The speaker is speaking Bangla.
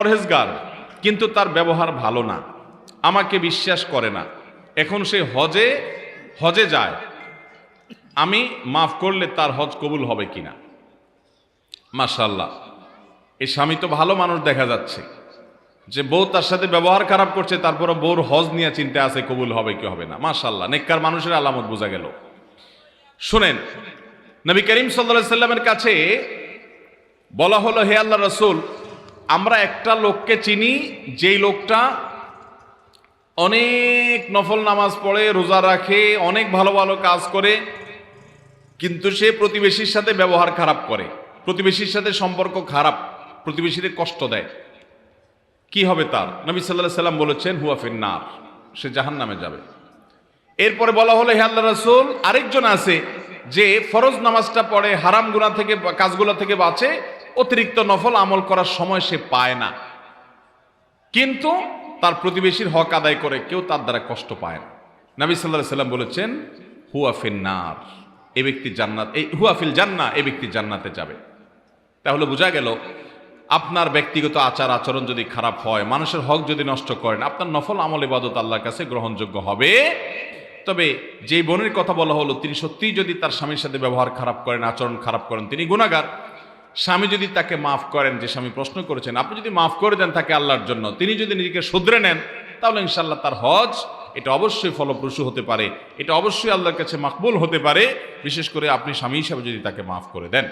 পরহেজগার, কিন্তু তার ব্যবহার ভালো না, আমাকে বিশ্বাস করে না, এখন সে হজে যায়, আমি মাফ করলে তার হজ কবুল হবে কিনা? মাশাআল্লাহ, এই স্বামী তো ভালো মানুষ দেখা যাচ্ছে, যে বউ তার সাথে ব্যবহার খারাপ করছে, তারপরে বউর হজ নিয়ে চিন্তা আছে কবুল হবে কি হবে না। মাশাআল্লাহ, নেককার মানুষের আলামত বোঝা গেল। শুনেন, নবী করিম সাল্লাল্লাহু আলাইহি সাল্লামের কাছে বলা হলো, হে আল্লাহর রাসূল, আমরা একটা লোককে চিনি, যেই লোকটা অনেক নফল নামাজ পড়ে, রোজা রাখে, অনেক ভালো ভালো কাজ করে, কিন্তু সে প্রতিবেশীর সাথে ব্যবহার খারাপ করে, প্রতিবেশীর সাথে সম্পর্ক খারাপ, প্রতিবেশীদের কষ্ট দেয়। কি হবে তার? নবী সাল্লাল্লাহু আলাইহি সাল্লাম বলেছেন, হুয়া ফিন্নার, সে জাহান্নামে যাবে। এরপরে বলা হলো, হে আল্লাহর রাসূল, আরেকজন আছে যে ফরজ নামাজটা পড়ে, হারাম গুনাহ থেকে, কাজগুলো থেকে বাঁচে, অতিরিক্ত নফল আমল করার সময় সে পায় না, কিন্তু তার প্রতিবেশীর হক আদায় করে, কেউ তার দ্বারা কষ্ট পায় না। নবী সাল্লাল্লাহু আলাইহি সাল্লাম বলেছেন, হুয়া ফিন্নার, এই ব্যক্তি জান্নাত, এই হুয়া ফিল জান্নাহ, এই ব্যক্তি জান্নাতে যাবে। তাহলে বোঝা গেল, আপনার ব্যক্তিগত আচার আচরণ যদি খারাপ হয়, মানুষের হক যদি নষ্ট করেন, আপনার নফল আমল ইবাদত আল্লাহর কাছে গ্রহণযোগ্য হবে। তবে যে বোনের কথা বলা হলো, তিনি সত্যিই যদি তার স্বামীর সাথে ব্যবহার খারাপ করেন, আচরণ খারাপ করেন, তিনি গুনাহগার। স্বামী যদি তাকে মাফ করেন, যে স্বামী প্রশ্ন করেছেন, আপনি যদি মাফ করে দেন তাকে আল্লাহর জন্য, তিনি যদি নিজেকে শুধরে নেন, তাহলে ইনশাআল্লাহ তার হজ এটা অবশ্যই ফলপ্রসূ হতে পারে, এটা অবশ্যই আল্লাহর কাছে মাকবুল হতে পারে, বিশেষ করে আপনি স্বামী হিসাবে যদি তাকে মাফ করে দেন।